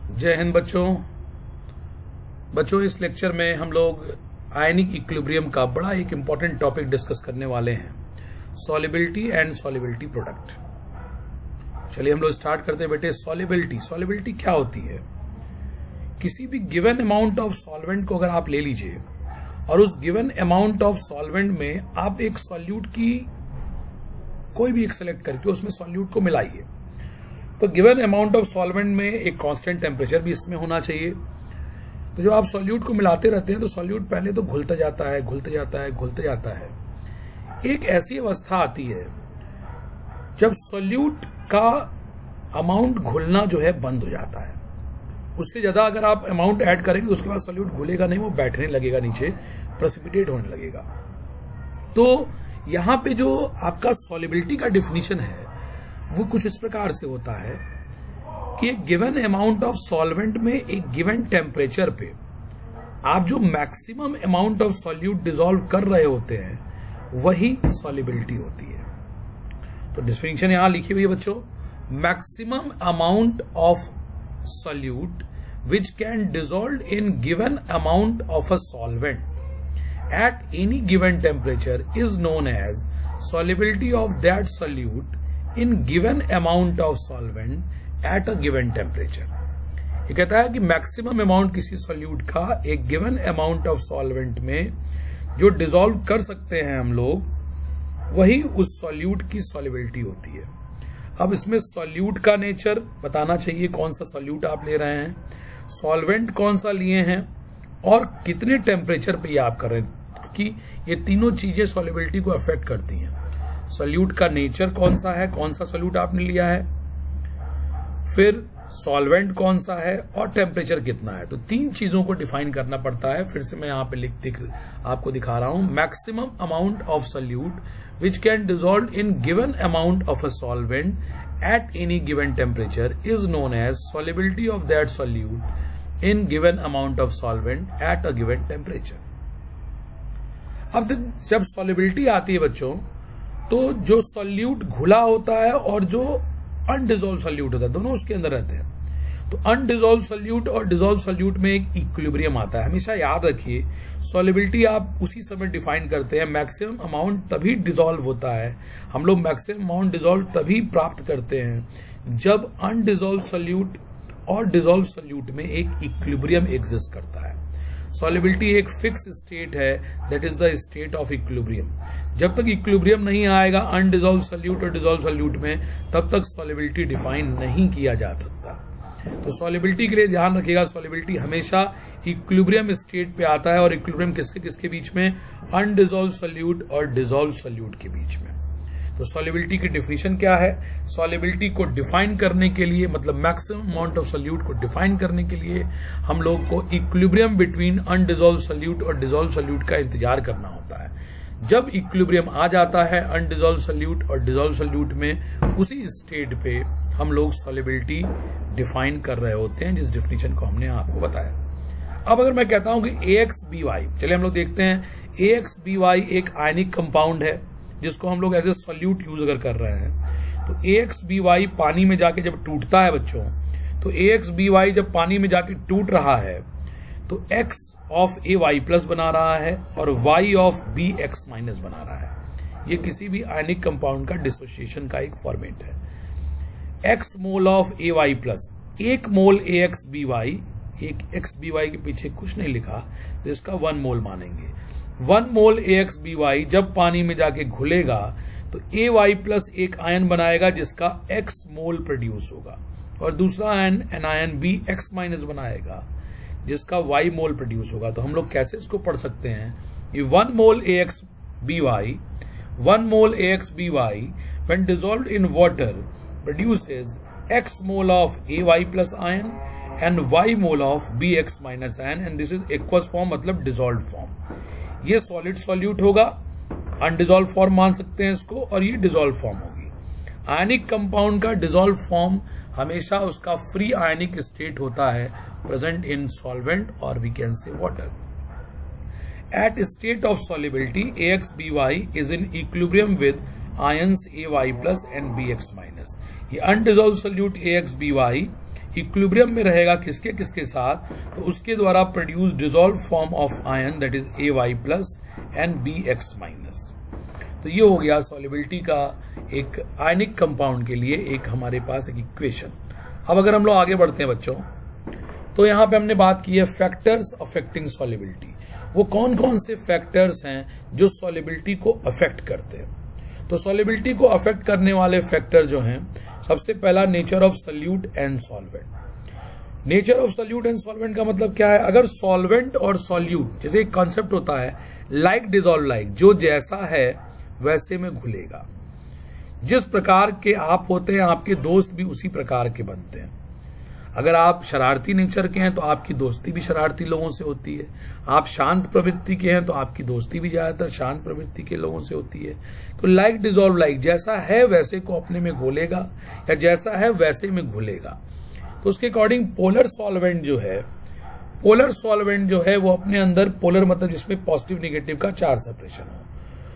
जय हिंद बच्चों इस लेक्चर में हम लोग आयनिक इक्विलिब्रियम का बड़ा एक इम्पॉर्टेंट टॉपिक डिस्कस करने वाले हैं, सॉल्युबिलिटी एंड सॉल्युबिलिटी प्रोडक्ट। चलिए हम लोग स्टार्ट करते हैं बेटे। सॉल्युबिलिटी क्या होती है? किसी भी गिवन अमाउंट ऑफ सॉल्वेंट को अगर आप ले लीजिए और उस गिवन अमाउंट ऑफ सॉल्वेंट में आप एक सॉल्यूट की कोई भी एक सेलेक्ट करके उसमें सॉल्यूट को मिलाइए, तो गिवन अमाउंट ऑफ सॉल्वेंट में एक कांस्टेंट टेम्परेचर भी इसमें होना चाहिए। तो जब आप सॉल्यूट को मिलाते रहते हैं तो सॉल्यूट पहले तो घुलता जाता है। एक ऐसी अवस्था आती है जब सॉल्यूट का अमाउंट घुलना जो है बंद हो जाता है। उससे ज्यादा अगर आप अमाउंट ऐड करेंगे तो उसके बाद सॉल्यूट घुलेगा नहीं, वो बैठने लगेगा नीचे, प्रेसिपिटेट होने लगेगा। तो यहां पे जो आपका सॉल्युबिलिटी का डिफिनीशन है वो कुछ इस प्रकार से होता है कि एक गिवन अमाउंट ऑफ सॉल्वेंट में एक गिवन टेम्परेचर पे आप जो maximum amount of solute dissolve कर रहे होते हैं वही सॉल्युबिलिटी होती है। तो डिफिनीशन यहां लिखी हुई है बच्चों, maximum amount of solute which can dissolve in given amount of a solvent at any given temperature is known as solubility of that solute in given amount of solvent at a given temperature। ये कहता है कि maximum amount किसी solute का एक given amount of solvent में जो dissolve कर सकते हैं हम लोग, वही उस सॉल्यूट की सॉल्युबिलिटी होती है। अब इसमें सॉल्यूट का नेचर बताना चाहिए, कौन सा सॉल्यूट आप ले रहे हैं, सॉल्वेंट कौन सा लिए हैं और कितने टेम्परेचर पे ये आप कर रहे हैं, कि ये तीनों चीजें सॉल्युबिलिटी को अफेक्ट करती हैं। सॉल्यूट का नेचर कौन सा है, कौन सा सॉल्यूट आपने लिया है, फिर सॉल्वेंट कौन सा है और टेम्परेचर कितना है। तो तीन चीजों को डिफाइन करना पड़ता है। फिर से मैं यहाँ पे आपको दिखा रहा हूं, maximum amount of solute which can dissolve in given amount of a solvent at any given temperature is known as solubility of that solute in given amount of solvent at a given temperature. अब जब solubility आती है बच्चों, तो जो solute घुला होता है और जो अनडिसॉल्व सॉल्यूट होता है, दोनों उसके अंदर रहते हैं। तो अनडिसॉल्व सॉल्यूट और डिसॉल्व सॉल्यूट में एक इक्विलिब्रियम आता है। हमेशा याद रखिए, सॉल्युबिलिटी आप उसी समय डिफाइन करते हैं, मैक्सिमम अमाउंट तभी डिसॉल्व होता है, हम लोग मैक्सिमम अमाउंट डिसॉल्व तभी प्राप्त करते हैं जब अनडिसॉल्व सॉल्यूट और डिसॉल्व सॉल्यूट में एक इक्विलिब्रियम एग्जिस्ट करता है। सॉल्युबिलिटी एक फिक्स स्टेट है, that is the state of equilibrium. जब तक इक्विलिब्रियम नहीं आएगा अनडिसॉल्व सॉल्यूट और डिसॉल्व सॉल्यूट में, तब तक सॉल्युबिलिटी डिफाइन नहीं किया जा सकता। तो सॉल्युबिलिटी के लिए ध्यान रखिएगा, सॉल्युबिलिटी हमेशा इक्विलिब्रियम स्टेट पे आता है, और इक्विलिब्रियम किसके किसके बीच में, अनडिसॉल्व सॉल्यूट और डिसॉल्व सॉल्यूट के बीच में। तो सॉल्युबिलिटी की डिफिनीशन क्या है? सॉल्युबिलिटी को डिफाइन करने के लिए, मतलब मैक्सिमम अमाउंट ऑफ सॉल्यूट को डिफाइन करने के लिए हम लोग को इक्विलिब्रियम बिटवीन अनडिसॉल्व सॉल्यूट और डिसॉल्व सॉल्यूट का इंतजार करना होता है। जब इक्विलिब्रियम आ जाता है अनडिसॉल्व सॉल्यूट और डिसॉल्व सॉल्यूट में, उसी स्टेट पे हम लोग सॉल्युबिलिटी डिफाइन कर रहे होते हैं, जिस डिफिनीशन को हमने आपको बताया। अब अगर मैं कहता हूं कि AXBY, चलिए हम लोग देखते हैं। AXBY एक आयनिक कंपाउंड है जिसको हम लोग एज ए सॉल्यूट यूज अगर कर रहे हैं। तो AXBY पानी में जाके जब टूटता है बच्चों, तो AXBY जब पानी में जाके टूट रहा है तो X ऑफ AY प्लस बना रहा है और Y ऑफ BX माइनस बना रहा है। ये किसी भी आयनिक कंपाउंड का डिसोसिएशन का एक फॉर्मेट है। X mole of AY plus, एक मोल AXBY, एक XBY के पीछे कुछ नहीं लिखा तो इसका 1 मोल मानेंगे। 1 मोल AXBY जब पानी में जाके घुलेगा तो AY प्लस एक आयन बनाएगा जिसका X मोल प्रोड्यूस होगा, और दूसरा आयन एनायन BX माइनस बनाएगा जिसका Y मोल प्रोड्यूस होगा। तो हम लोग कैसे इसको पढ़ सकते हैं? ये 1 मोल AXBY when dissolved in water produces X mole of AY plus ion and Y mole of BX minus ion, and this is aqueous form, मतलब dissolved form। ये सॉलिड सॉल्यूट होगा, अनडिसॉल्व फॉर्म मान सकते हैं इसको, और ये डिसॉल्व फॉर्म होगी। आयनिक कंपाउंड का डिसॉल्व फॉर्म हमेशा उसका फ्री आयनिक स्टेट होता है, प्रेजेंट इन सॉल्वेंट और we can say water. At state of solubility AXBY is in equilibrium with ions AY plus and BX minus. ये undissolved solute AXBY equilibrium में रहेगा किसके किसके साथ, तो उसके द्वारा produce dissolve form of ion that is AY plus and BX minus. तो ये हो गया सॉल्युबिलिटी का एक आयनिक कंपाउंड के लिए एक हमारे पास एक इक्वेशन। अब अगर हम लोग आगे बढ़ते हैं बच्चों, तो यहाँ पे हमने बात की है फैक्टर्स अफेक्टिंग सॉल्युबिलिटी। वो कौन कौन से फैक्टर्स हैं जो सॉल्युबिलिटी को अफेक्ट करते हैं। तो सॉल्युबिलिटी को अफेक्ट करने वाले फैक्टर जो हैं, सबसे पहला nature of solute and solvent. Nature of solute and solvent का मतलब क्या है, अगर सॉल्वेंट और सॉल्यूट, जैसे एक कॉन्सेप्ट होता है लाइक डिसॉल्व लाइक, जो जैसा है वैसे में घुलेगा। जिस प्रकार के आप होते हैं आपके दोस्त भी उसी प्रकार के बनते हैं। अगर आप शरारती नेचर के हैं तो आपकी दोस्ती भी शरारती लोगों से होती है। आप शांत प्रवृत्ति के हैं तो आपकी दोस्ती भी ज्यादातर शांत प्रवृत्ति के लोगों से होती है। तो लाइक डिसॉल्व लाइक, जैसा है वैसे को अपने में घोलेगा या जैसा है वैसे में घुलेगा। तो उसके अकॉर्डिंग पोलर सॉल्वेंट जो है वो अपने अंदर, पोलर मतलब जिसमें पॉजिटिव निगेटिव का चार्ज सेपरेशन हो,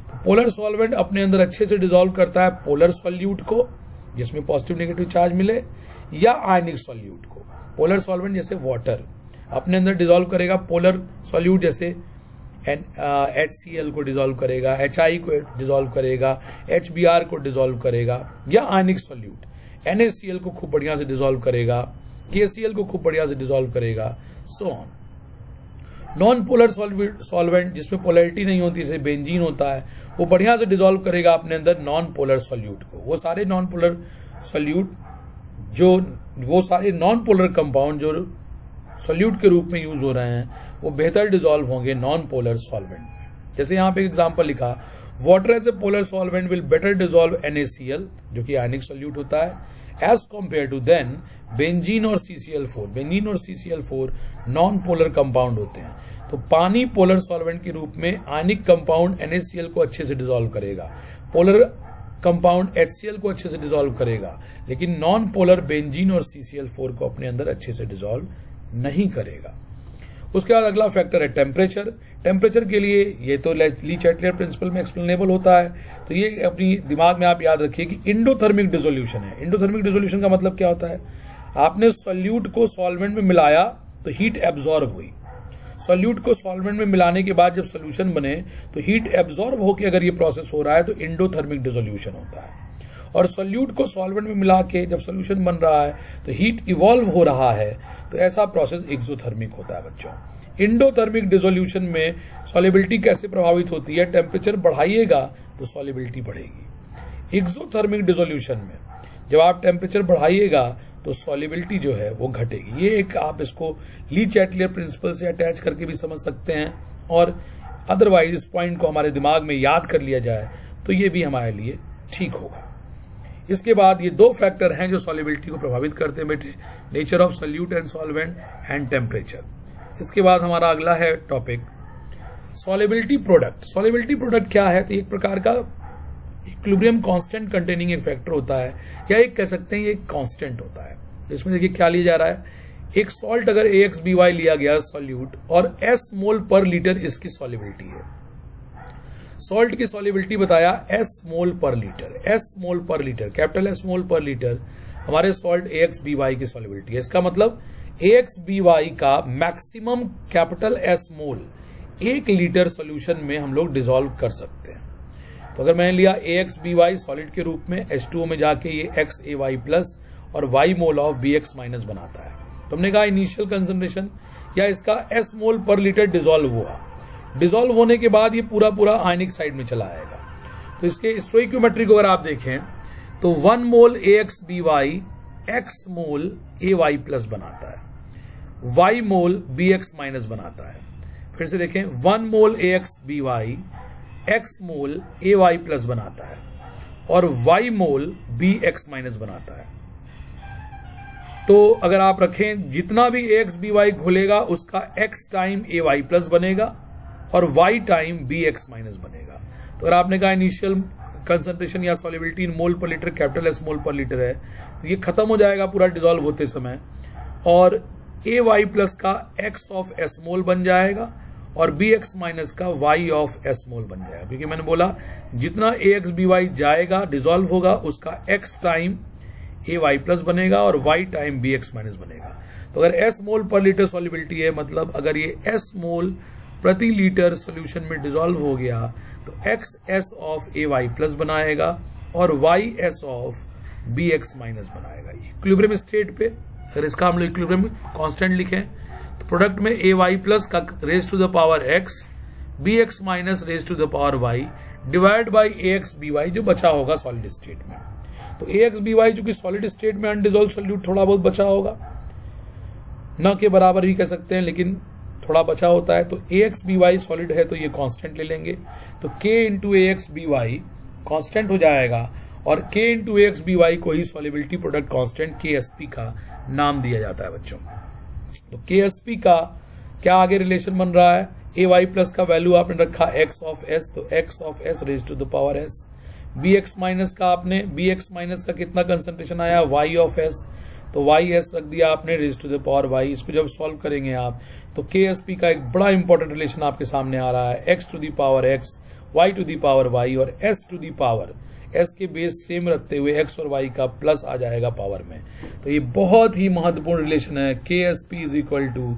तो पोलर सॉल्वेंट अपने अंदर अच्छे से डिसॉल्व करता है पोलर सॉल्यूट को जिसमें पॉजिटिव निगेटिव चार्ज मिले, या आयनिक सॉल्यूट को। पोलर सॉल्वेंट जैसे वाटर अपने अंदर डिसॉल्व करेगा पोलर सॉल्यूट, जैसे HCl को डिसॉल्व करेगा, HI को डिसॉल्व करेगा, HBr को डिसॉल्व करेगा, या आयनिक सॉल्यूट NaCl को खूब बढ़िया से डिसॉल्व करेगा, KCl को खूब बढ़िया से डिसॉल्व करेगा, so on. Non polar solvent जिसमें पोलैरिटी नहीं होती, जैसे बेंजीन होता है, वो बढ़िया से डिसॉल्व करेगा अपने अंदर नॉन पोलर सॉल्यूट को। वो सारे नॉन पोलर सॉल्यूट वो सारे नॉन पोलर कंपाउंड जो सॉल्यूट के रूप में यूज हो रहे हैं वो बेहतर डिसॉल्व होंगे नॉन पोलर सॉल्वेंट में। जैसे यहाँ पे एग्जांपल लिखा, water as a polar solvent will better dissolve NaCl जो कि आयनिक सॉल्यूट होता है as compare to than benzene और CCl4। बेंजीन और CCl4 नॉन पोलर कंपाउंड होते हैं। तो पानी पोलर सॉल्वेंट के रूप में आयनिक कंपाउंड NaCl को अच्छे से डिसॉल्व करेगा, पोलर कंपाउंड HCl को अच्छे से डिसॉल्व करेगा, लेकिन नॉन पोलर बेंजीन और CCl4 को अपने अंदर अच्छे से डिसॉल्व नहीं करेगा। उसके बाद अगला फैक्टर है टेम्परेचर। टेम्परेचर के लिए ये तो ली चैटलियर प्रिंसिपल में एक्सप्लेनेबल होता है, तो ये अपनी दिमाग में आप याद रखिए कि इंडोथर्मिक डिसोल्यूशन है। इंडोथर्मिक डिसोल्यूशन का मतलब क्या होता है, आपने सॉल्यूट को सॉल्वेंट में मिलाया तो हीट एब्जॉर्ब हुई। सॉल्यूट को सॉल्वेंट में मिलाने के बाद जब सोल्यूशन बने तो हीट एब्जॉर्ब होकर अगर ये प्रोसेस हो रहा है तो इंडोथर्मिक डिसोल्यूशन होता है। और सॉल्यूट को सॉल्वेंट में मिला के जब सोल्यूशन बन रहा है तो हीट इवॉल्व हो रहा है, तो ऐसा प्रोसेस एक्सोथर्मिक होता है बच्चों। इंडोथर्मिक डिसोल्यूशन में सॉल्युबिलिटी कैसे प्रभावित होती है, टेम्परेचर बढ़ाइएगा तो सॉल्युबिलिटी बढ़ेगी। एक्सोथर्मिक डिसोल्यूशन में जब आप टेम्परेचर बढ़ाइएगा तो सॉल्युबिलिटी जो है वो घटेगी। ये एक आप इसको ली चैटलियर प्रिंसिपल से अटैच करके भी समझ सकते हैं, और अदरवाइज इस पॉइंट को हमारे दिमाग में याद कर लिया जाए तो ये भी हमारे लिए ठीक होगा। इसके बाद ये दो फैक्टर हैं जो सॉल्युबिलिटी को प्रभावित करते हैं बेटे, nature of solute and solvent and temperature. इसके बाद हमारा अगला है topic solubility product. Solubility product क्या है, तो एक प्रकार का इक्विलिब्रियम कांस्टेंट कंटेनिंग एक फैक्टर होता है, या एक कह सकते हैं ये एक कांस्टेंट होता है। इसमें देखिए क्या लिया जा रहा है, एक सॉल्ट अगर AXBY लिया गया सॉल्यूट और S मोल पर लीटर इसकी सॉल्युबिलिटी है। सॉल्ट की सॉल्युबिलिटी बताया S mole per litre, S mole per litre, capital S mole per litre हमारे सॉल्ट AXBY की सॉल्युबिलिटी है। इसका मतलब AXBY का मैक्सिमम कैपिटल S मोल 1 लीटर सॉल्यूशन में हम लोग डिसॉल्व कर सकते हैं। तो अगर मैंने लिया AXBY सॉलिड के रूप में, H2O में जाके ये XAY प्लस और Y mole of BX minus बनाता है, तो हमने कहा इनिशियल कंसंट्रेशन या इसका S mole per litre dissolve हुआ। डिसॉल्व होने के बाद ये पूरा आयनिक साइड में चला आएगा। तो इसके स्टोइकियोमेट्री को अगर आप देखें तो 1 मोल AXBY X मोल AY प्लस बनाता है, Y मोल BX माइनस बनाता है। फिर से देखें 1 मोल AXBY X मोल AY प्लस बनाता है और Y मोल BX माइनस बनाता है। तो अगर आप रखें जितना भी AXBY घुलेगा उसका X टाइम AY प्लस बनेगा और Y टाइम BX माइनस बनेगा। तो अगर आपने कहा इनिशियल कंसंट्रेशन या solubility in mole per litre capital S mole per litre है, तो ये खत्म हो जाएगा पूरा डिसॉल्व होते समय, और AY प्लस का X ऑफ S मोल बन जाएगा और BX माइनस का Y ऑफ S मोल बन जाएगा। क्योंकि मैंने बोला जितना AXBY जाएगा डिसॉल्व होगा उसका X टाइम AY+ बनेगा और Y टाइम BX- बनेगा। तो अगर S mole per litre solubility है, मतलब अगर ये S मोल प्रति लीटर सॉल्यूशन में डिसॉल्व हो गया तो XS ऑफ AY+ बनाएगा और YS ऑफ BX- बनाएगा। इक्विलिब्रियम स्टेट पे अगर इसका हम लोग इक्विलिब्रियम कांस्टेंट लिखें तो प्रोडक्ट में AY+ का raise to the power X, BX- raise to the power Y divide by AX/BY जो बचा होगा सॉलिड स्टेट में। तो AX/BY जो कि सॉलिड स्टेट में अनडिसॉल्व सॉल्यूट थोड़ा बहुत बचा होगा, न के बराबर ही कह सकते हैं लेकिन थोड़ा बचा होता है, तो AX/BY सॉलिड है तो ये कांस्टेंट ले लेंगे, तो K इंटू AX/BY कांस्टेंट हो जाएगा और K इंटू AX/BY को ही सॉलिबिलिटी प्रोडक्ट कांस्टेंट KSP का नाम दिया जाता है बच्चों। तो KSP का क्या आगे रिलेशन बन रहा है, AY+ का वैल्यू आपने रखा X ऑफ S, तो X of S raise to the power S, BX- का आपने BX- का कितना कंसंट्रेशन आया Y ऑफ S, तो YS रख दिया आपने raise to the power Y। इसको जब सॉल्व करेंगे आप तो KSP का एक बड़ा इंपॉर्टेंट रिलेशन आपके सामने आ रहा है, X to the power X, Y to the power Y और S to the power S के बेस सेम रखते हुए X और Y का प्लस आ जाएगा पावर में। तो ये बहुत ही महत्वपूर्ण रिलेशन है, KSP is equal to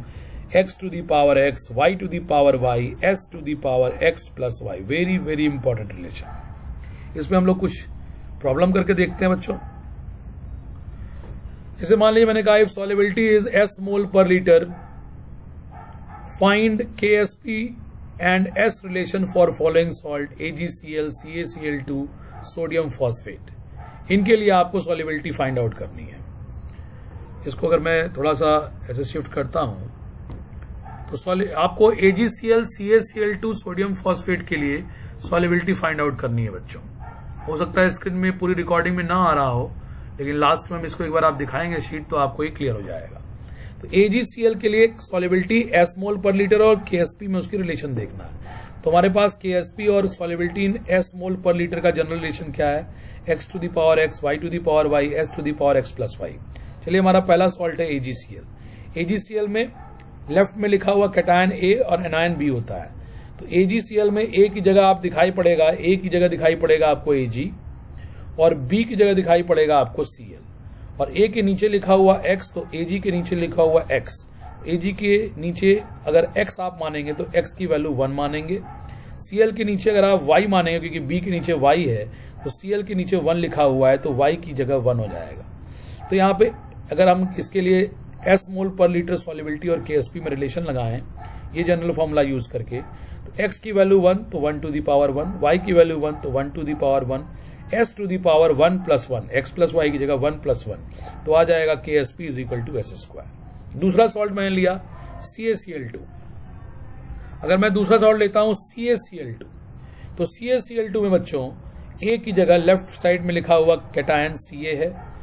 X to the power X, Y to the power Y, S to the power X plus Y। Very very important relation. इसमें हम लोग कुछ प्रॉब्लम करके देखते हैं बच्चों। जैसे मान लीजिए मैंने कहा if solubility is S mole per litre, find KSP and S relation for following salt AgCl, CaCl2, sodium phosphate. इनके लिए आपको सॉल्युबिलिटी फाइंड आउट करनी है। इसको अगर मैं थोड़ा सा ऐसे शिफ्ट करता हूं तो आपको AgCl, CaCl2, सोडियम फॉस्फेट के लिए सॉल्युबिलिटी फाइंड आउट करनी है बच्चों। हो सकता है स्क्रीन में पूरी रिकॉर्डिंग में ना आ रहा हो, लेकिन लास्ट में हम इसको एक बार आप दिखाएंगे शीट तो आपको ही क्लियर हो जाएगा। तो AgCl के लिए solubility S mole per litre और KSP में उसकी रिलेशन देखना है। तो हमारे पास KSP और solubility in S mole per litre का जनरल रिलेशन क्या है, X to the power X, Y to the power Y, S to the power X plus Y। चलिए हमारा पहला सॉल्ट है AgCl। AgCl में लेफ्ट में लिखा हुआ कैटायन A और एनायन B होता है। तो AgCl में A की जगह आप दिखाई पड़ेगा, A की जगह दिखाई पड़ेगा आपको Ag और B की जगह दिखाई पड़ेगा आपको Cl और A के नीचे लिखा हुआ X, तो Ag के नीचे लिखा हुआ X। Ag के नीचे अगर X आप मानेंगे तो X की वैल्यू 1 मानेंगे। Cl के नीचे अगर आप Y मानेंगे क्योंकि B के नीचे Y है तो Cl के नीचे 1 लिखा हुआ है तो Y की जगह 1 हो जाएगा। तो यहाँ पे अगर हम इसके लिए S mole per litre solubility और KSP में रिलेशन लगाएं ये जनरल फॉर्मूला यूज करके, तो X की वैल्यू 1 तो 1 टू दी पावर 1, Y की वैल्यू 1 तो 1 to the power 1, S to the power 1 plus 1, X plus Y की जगह 1 प्लस 1, तो आ जाएगा KSP is equal to S square. दूसरा सॉल्ट मैंने लिया CaCl2। अगर मैं दूसरा सॉल्ट लेता हूं CaCl2, तो CaCl2 में बच्चों A की जगह लेफ्ट साइड में लिखा हुआ कैटायन Ca है,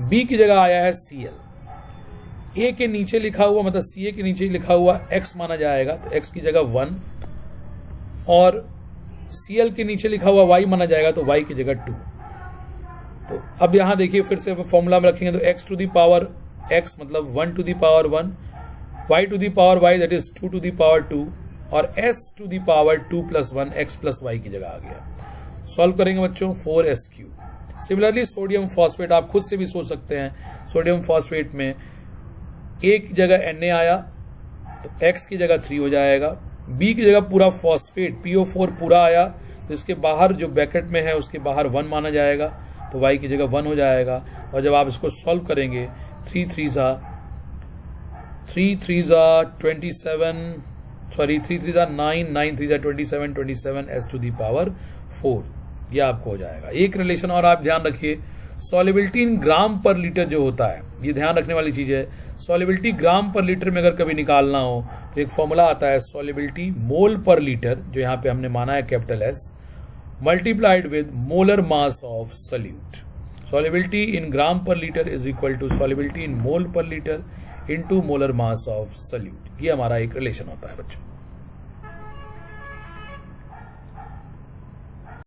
B की जगह आया है Cl। A के नीचे लिखा हुआ मतलब Ca के नीचे लिखा हुआ X माना जाएगा तो X की जगह 1 और Cl के नीचे लिखा हुआ Y माना जाएगा तो Y की जगह 2। तो अब यहां देखिए फिर से फॉर्मूला में रखेंगे तो X to the power X मतलब 1 to the power 1, Y to the power Y that is 2 to the power 2 और S to the power 2 plus 1 X plus Y की जगह आ गया। सॉल्व करेंगे बच्चों 4S3। सिमिलरली सोडियम फॉस्फेट आप खुद से भी सोच सकते हैं। सोडियम फॉस्फेट में A की जगह Na आया तो X की जगह 3 हो जाएगा, B की जगह पूरा फॉस्फेट PO4 पूरा आया तो इसके बाहर जो ब्रैकेट में है उसके बाहर 1 माना जाएगा तो Y की जगह 1 हो जाएगा। और जब आप इसको सॉल्व करेंगे 3 3 जा 9, 9 3 जा 27, 27 S टू दी पावर 4, ये आपको हो जाएगा। एक रिलेशन और आप ध्यान रखिए, solubility in gram per litre जो होता है, ये ध्यान रखने वाली चीज है। सॉल्युबिलिटी ग्राम पर लीटर में अगर कभी निकालना हो तो एक फॉर्मूला आता है सॉल्युबिलिटी मोल पर लीटर, जो यहाँ पे हमने माना है capital S, multiplied with molar mass of solute. Solubility in gram per litre is equal to solubility in mole per litre into molar mass of solute. ये हमारा एक रिलेशन होता है बच्चों।